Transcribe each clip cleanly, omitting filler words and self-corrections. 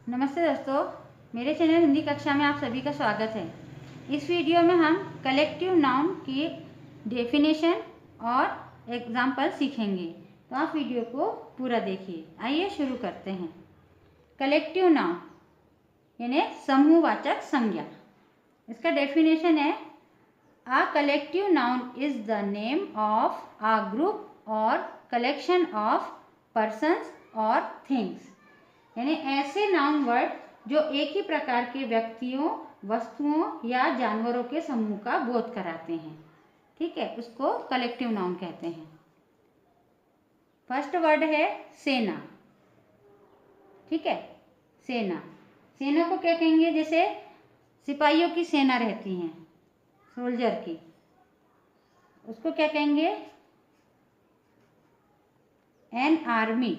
नमस्ते दोस्तों, मेरे चैनल हिंदी कक्षा में आप सभी का स्वागत है। इस वीडियो में हम कलेक्टिव नाउन की डेफिनेशन और एग्जाम्पल सीखेंगे, तो आप वीडियो को पूरा देखिए। आइए शुरू करते हैं। कलेक्टिव नाउन यानी समूहवाचक संज्ञा। इसका डेफिनेशन है, a collective noun is the name of a group और कलेक्शन ऑफ पर्सन्स और थिंग्स। यानी ऐसे नाउन वर्ड जो एक ही प्रकार के व्यक्तियों, वस्तुओं या जानवरों के समूह का बोध कराते हैं। ठीक है, उसको कलेक्टिव नाउन कहते हैं। फर्स्ट वर्ड है सेना। ठीक है, सेना। सेना को क्या कहेंगे? जैसे सिपाहियों की सेना रहती है, सोल्जर की, उसको क्या कहेंगे? An army.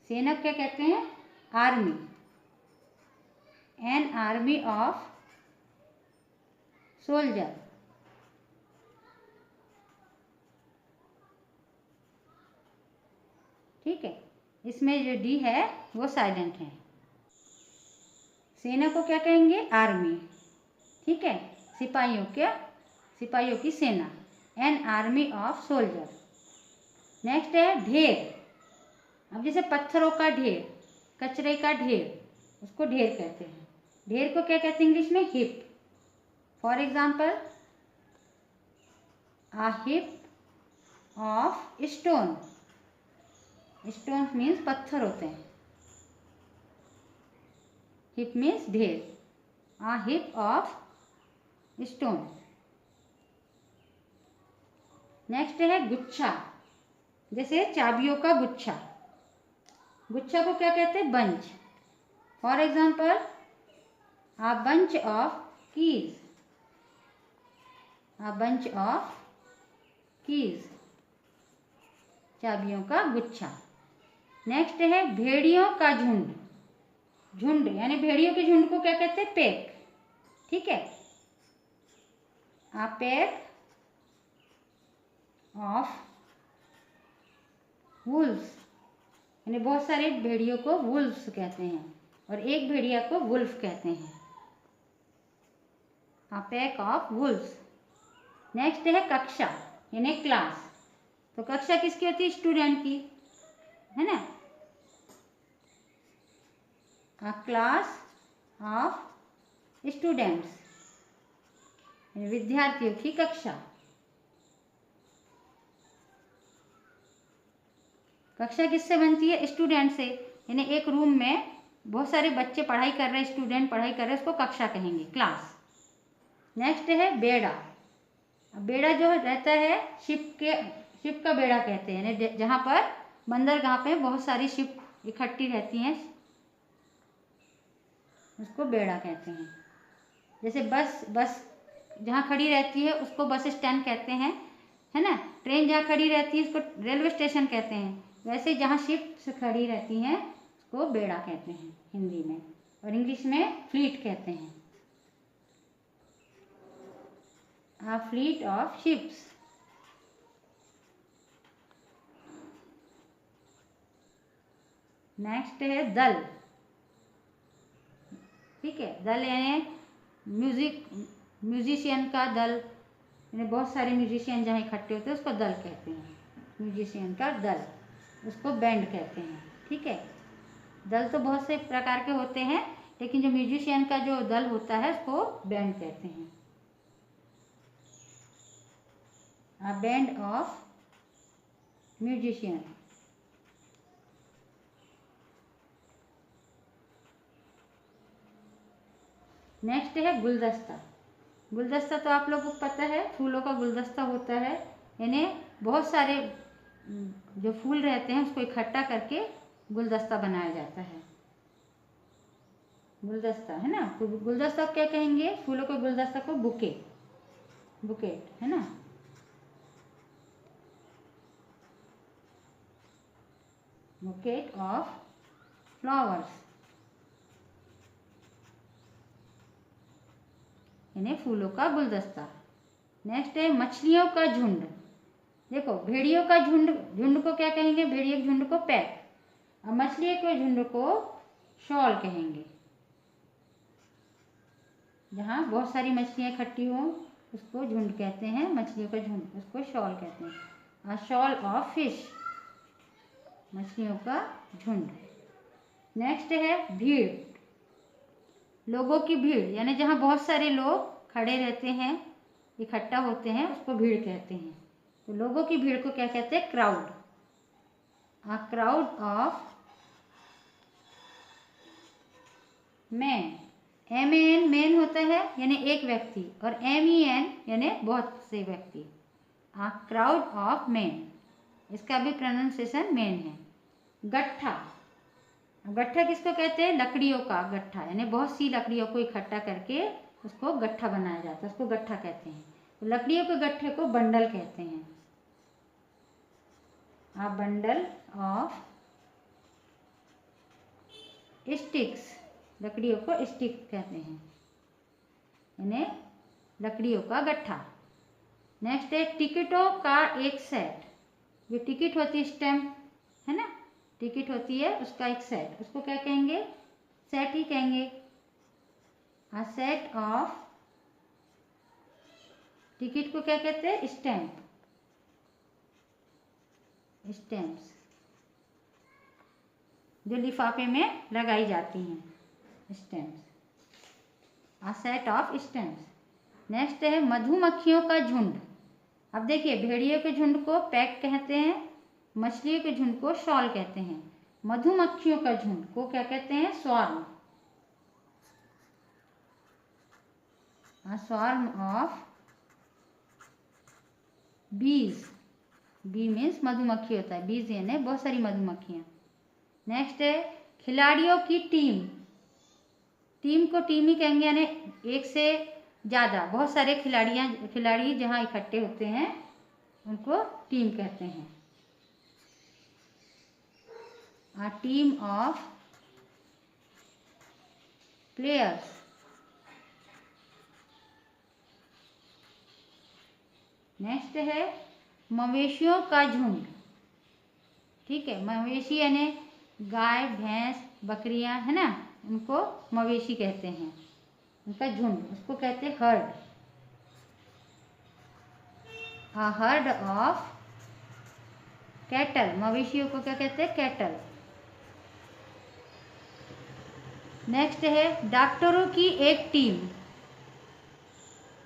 सेना क्या कहते हैं? Army. An army of soldier. ठीक है, इसमें जो डी है वो साइलेंट है। सेना को क्या कहेंगे? आर्मी। ठीक है, सिपाहियों की सेना, an army of soldier. Next है ढेर। अब जैसे पत्थरों का ढेर, कचरे का ढेर, उसको ढेर कहते हैं। ढेर को क्या कहते हैं इंग्लिश में? Heap. For example, a heap of stone. Stone means पत्थर होते हैं, हिप मीन्स ढेर। A heap of stone. Next है गुच्छा। जैसे चाबियों का गुच्छा, गुच्छा को क्या कहते हैं? Bunch. For example, a bunch of keys. A bunch of keys, चाबियों का गुच्छा। नेक्स्ट है भेड़ियों का झुंड। झुंड यानी भेड़ियों के झुंड को क्या कहते हैं? पैक। ठीक है, आ पैक ऑफ वुल्फ्स। यानी बहुत सारे भेड़ियों को वुल्फ्स कहते हैं और एक भेड़िया को वुल्फ कहते हैं। आ पैक ऑफ वुल्फ्स। नेक्स्ट है कक्षा यानी क्लास। तो कक्षा किसकी होती है? स्टूडेंट की, है ना। आ क्लास ऑफ स्टूडेंट्स, विद्यार्थियों की कक्षा। कक्षा किससे बनती है? स्टूडेंट से। यानी एक रूम में बहुत सारे बच्चे पढ़ाई कर रहे हैं, स्टूडेंट पढ़ाई कर रहे हैं, उसको कक्षा कहेंगे, क्लास। नेक्स्ट है बेड़ा। बेड़ा जो रहता है शिप का बेड़ा कहते हैं, यानी जहाँ पर बंदरगाह पे बहुत सारी शिप इकट्ठी रहती हैं, उसको बेड़ा कहते हैं। जैसे बस जहाँ खड़ी रहती है उसको बस स्टैंड कहते हैं, है ना। ट्रेन जहाँ खड़ी रहती है उसको रेलवे स्टेशन कहते हैं। वैसे जहाँ शिप्स खड़ी रहती हैं उसको बेड़ा कहते हैं हिंदी में, और इंग्लिश में फ्लीट कहते हैं। A fleet of ships। Next है दल। ठीक है, दल यानी म्यूजिशियन का दल, यानी बहुत सारे म्यूजिशियन जहाँ इकट्ठे होते हैं उसको दल कहते हैं। म्यूजिशियन का दल, उसको बैंड कहते हैं। ठीक है, दल तो बहुत से प्रकार के होते हैं, लेकिन जो म्यूजिशियन का जो दल होता है उसको बैंड कहते हैं। A band of musician। Next है गुलदस्ता। गुलदस्ता तो आप लोगों को पता है, फूलों का गुलदस्ता होता है, यानी बहुत सारे जो फूल रहते हैं उसको इकट्ठा करके गुलदस्ता बनाया जाता है। गुलदस्ता, है ना। तो गुलदस्ता क्या कहेंगे? फूलों के गुलदस्ता को बुकेट, है ना। बुकेट ऑफ फ्लावर्स, यानी फूलों का गुलदस्ता। नेक्स्ट है मछलियों का झुंड। देखो, भेड़ियों का झुंड को क्या कहेंगे? भेड़ियों के झुंड को पैक, और मछलियों के झुंड को शॉल कहेंगे। जहाँ बहुत सारी मछलियाँ इकट्ठी हों उसको झुंड कहते हैं, मछलियों का झुंड, उसको शॉल कहते हैं। अ शॉल ऑफ फिश, मछलियों का झुंड। नेक्स्ट है भीड़, लोगों की भीड़, यानी जहाँ बहुत सारे लोग खड़े रहते हैं, इकट्ठा होते हैं, उसको भीड़ कहते हैं। तो लोगों की भीड़ को क्या कहते हैं? Crowd. A crowd of man, MAN man होता है यानी एक व्यक्ति, और MEN यानी बहुत से व्यक्ति। अ क्राउड ऑफ मैन, इसका भी प्रोनाउंसिएशन मैन है। गट्ठा, गट्ठा किसको कहते हैं? लकड़ियों का गट्ठा, यानी बहुत सी लकड़ियों को इकट्ठा करके उसको गट्ठा बनाया जाता है, उसको गट्ठा कहते हैं। तो लकड़ियों के गट्ठे को बंडल कहते हैं। अ बंडल ऑफ स्टिक्स, लकड़ियों को स्टिक कहते हैं, यानी लकड़ियों का गट्ठा। नेक्स्ट है टिकटों का एक सेट, जो टिकट होती है स्टैम्प है ना, टिकट होती है उसका एक सेट, उसको क्या कहेंगे? सेट ही कहेंगे। अ सेट ऑफ, टिकट को क्या कहते हैं? स्टैम्प, स्टैम्प्स, जो लिफाफे में लगाई जाती हैं, stamps. A set of stamps. Next है मधुमक्खियों का झुंड। अब देखिए, भेड़ियों के झुंड को पैक कहते हैं, मछलियों के झुंड को शॉल कहते हैं, मधुमक्खियों का झुंड को क्या कहते हैं? स्वार्म। अ स्वार्म ऑफ बीज, बी मीन्स मधुमक्खी होता है, बीज यानी बहुत सारी मधुमक्खियाँ। नेक्स्ट है खिलाड़ियों की टीम, टीम को टीम ही कहेंगे, यानी एक से ज़्यादा बहुत सारे खिलाड़ी जहाँ इकट्ठे होते हैं उनको टीम कहते हैं। A team of players. Next है मवेशियों का झुंड। ठीक है, मवेशी यानी गाय, भैंस, बकरियां है ना, उनको मवेशी कहते हैं, उनका झुंड, उसको कहते हैं heard. A herd of cattle, मवेशियों को क्या कहते हैं? कैटल। नेक्स्ट है डॉक्टरों की एक टीम,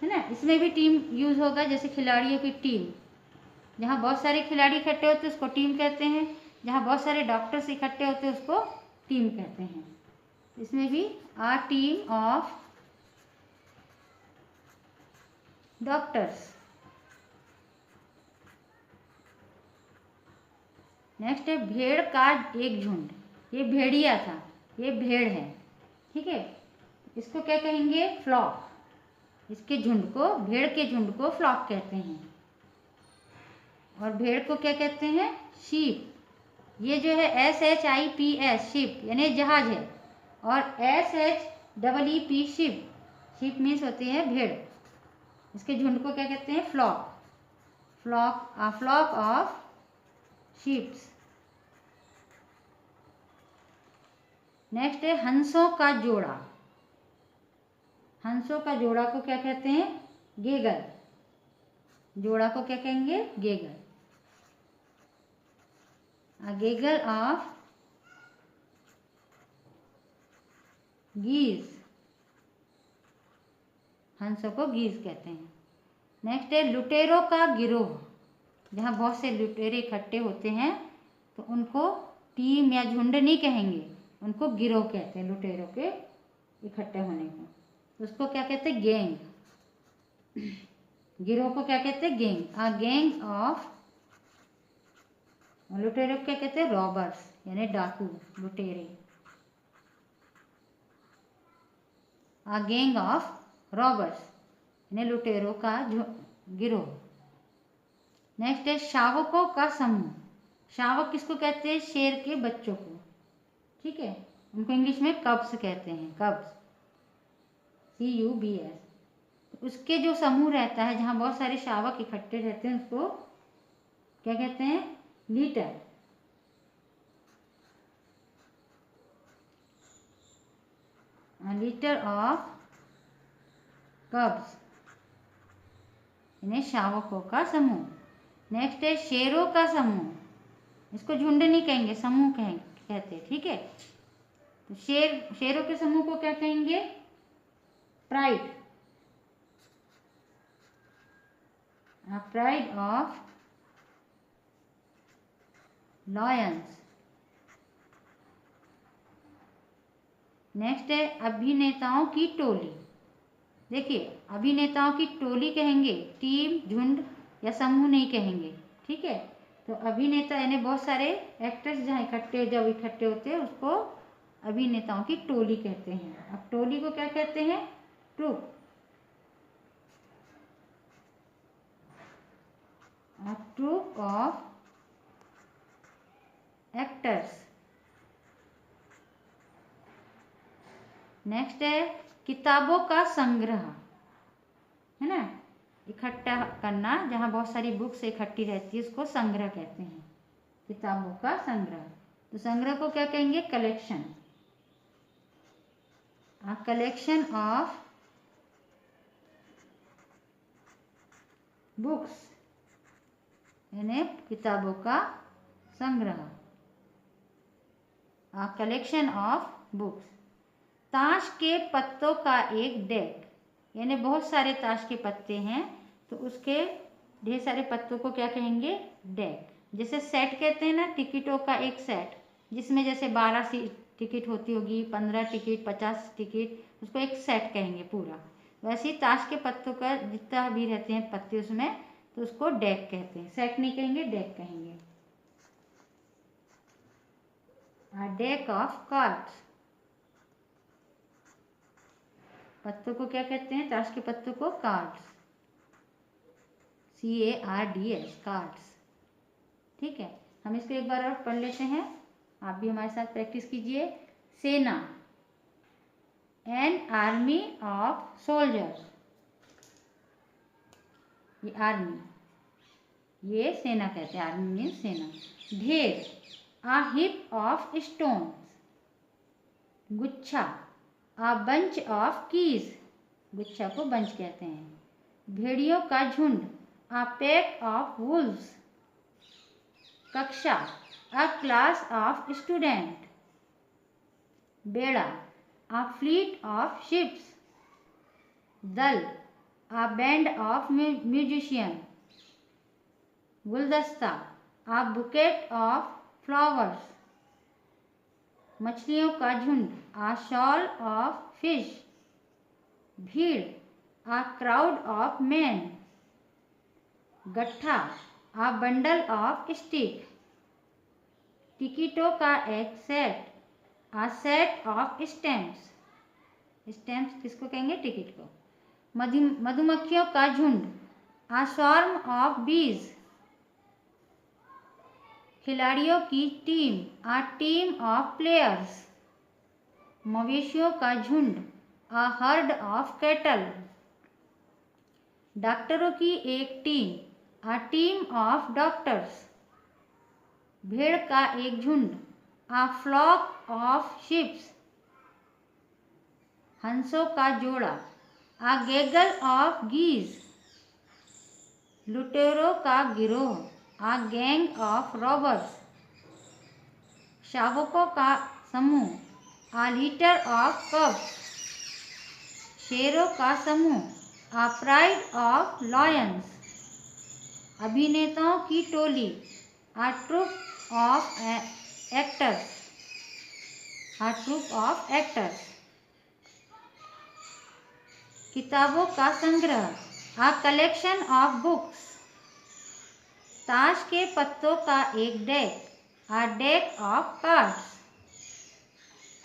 है ना, इसमें भी टीम यूज होगा, जैसे खिलाड़ियों की टीम, जहाँ बहुत सारे खिलाड़ी इकट्ठे होते हैं उसको टीम कहते हैं, जहाँ बहुत सारे डॉक्टर्स इकट्ठे होते हैं उसको टीम कहते हैं। इसमें भी आ टीम ऑफ डॉक्टर्स। नेक्स्ट है भेड़ का एक झुंड, ये भेड़िया था, ये भेड़ है, ठीक है, इसको क्या कहेंगे? फ्लॉक। इसके झुंड को, भेड़ के झुंड को फ्लॉक कहते हैं। और भेड़ को क्या कहते हैं? शीप। ये जो है SHIPS, शिप यानी जहाज है, और SHEEP, शिप, शिप मीन्स होती है भेड़, इसके झुंड को क्या कहते हैं? Flock. Flock, a flock of sheeps. Next है हंसों का जोड़ा, हंसों का जोड़ा को क्या कहते हैं? गेगर। जोड़ा को क्या कहेंगे? Geiger. A gaggle of geese, हंसों को गीज कहते हैं। नेक्स्ट है लुटेरों का गिरोह, जहाँ बहुत से लुटेरे इकट्ठे होते हैं तो उनको टीम या झुंड नहीं कहेंगे, उनको गिरोह कहते हैं, लुटेरों के इकट्ठे होने को, तो उसको क्या कहते हैं? गैंग। गिरोह को क्या कहते हैं? गैंग। अ गैंग ऑफ, लुटेरों को क्या कहते हैं? रॉबर्स, यानी डाकू, लुटेरे। अ गैंग ऑफ रॉबर्स यानी लुटेरों का गिरोह। नेक्स्ट है शावकों का समूह। शावक किसको कहते हैं? शेर के बच्चों को, ठीक है, उनको इंग्लिश में कब्स कहते हैं, कब्स, CUBS। उसके जो समूह रहता है, जहाँ बहुत सारे शावक इकट्ठे रहते हैं, उसको क्या कहते हैं? लीटर। लीटर ऑफ कब्स यानी शावकों का समूह। नेक्स्ट है शेरों का समूह, इसको झुंड नहीं कहेंगे, समूह कहते हैं, ठीक है। तो शेरों के समूह को क्या कहेंगे? Pride. Pride of lions. Next है अभिनेताओं की टोली। देखिए अभिनेताओं की टोली कहेंगे, टीम, झुंड या समूह नहीं कहेंगे, ठीक है। तो अभिनेता यानी बहुत सारे एक्टर्स जब इकट्ठे होते हैं उसको अभिनेताओं की टोली कहते हैं। अब टोली को क्या कहते हैं? Troupe. A troupe of actors। Next है किताबों का संग्रह, है ना, इकट्ठा करना, जहाँ बहुत सारी बुक्स इकट्ठी रहती है उसको संग्रह कहते हैं, किताबों का संग्रह। तो संग्रह को क्या कहेंगे? Collection. A collection of books यानी किताबों का संग्रह। A collection of books। ताश के पत्तों का एक डेक, यानी बहुत सारे ताश के पत्ते हैं तो उसके ढेर सारे पत्तों को क्या कहेंगे? डेक। जैसे सेट कहते हैं ना, टिकटों का एक सेट, जिसमें जैसे 12 टिकट होती होगी, 15 टिकट, 50 टिकट, उसको एक सेट कहेंगे पूरा। वैसे ही ताश के पत्तों का जितना भी रहते हैं पत्ते उसमें, तो उसको डेक कहते हैं, सेट नहीं कहेंगे, डेक कहेंगे। A deck of cards। पत्तों को क्या कहते हैं? ताश के पत्तों को कार्ड्स, CARDS, कार्ड्स, ठीक है। हम इसको एक बार और पढ़ लेते हैं, आप भी हमारे साथ प्रैक्टिस कीजिए। सेना, एन आर्मी ऑफ सोल्जर्स, ये आर्मी, ये सेना कहते हैं, आर्मी मीन सेना। ढेर, आ हिप ऑफ स्टोन्स। गुच्छा, आ बंच ऑफ कीज, गुच्छा को बंच कहते हैं। भेड़ियों का झुंड, आ पैक ऑफ वुल्व्स। कक्षा, आ क्लास ऑफ स्टूडेंट। बेड़ा, आ फ्लीट ऑफ शिप्स। दल, आ बैंड ऑफ म्यूजिशियन। गुलदस्ता, आ बुकेट ऑफ फ्लावर्स। मछलियों का झुंड, आ शॉल ऑफ फिश। भीड़, आ क्राउड ऑफ मैन। गट्ठा, आ बंडल ऑफ स्टिक। टिकटों का एक set, a set of stamps. Stamps किसको कहेंगे? टिकट को। मधुमक्खियों का झुंड, आ स्वार्म ऑफ बीज। खिलाड़ियों की team, a team of players. मवेशियों का झुंड, आ हर्ड ऑफ कैटल। डॉक्टरों की एक team, a team of doctors. भेड़ का एक झुंड, आ फ्लॉक ऑफ शिप्स। हंसों का जोड़ा, आ गैगल ऑफ गीज। लुटेरों का गिरोह, आ गैंग ऑफ रॉबर्स। शावकों का समूह, आ लीटर ऑफ कब्स। शेरों का समूह, आ प्राइड ऑफ लॉयंस। अभिनेताओं की टोली, a troupe of actors, a troupe of actors. किताबों का संग्रह, आ कलेक्शन ऑफ बुक्स। ताश के पत्तों का एक deck, a deck of cards.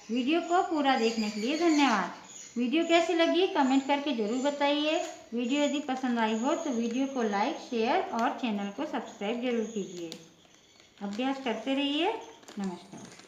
Video को पूरा देखने के लिए धन्यवाद। वीडियो कैसी लगी कमेंट करके ज़रूर बताइए। वीडियो यदि पसंद आई हो तो वीडियो को लाइक, शेयर और चैनल को सब्सक्राइब जरूर कीजिए। अभ्यास करते रहिए। नमस्कार।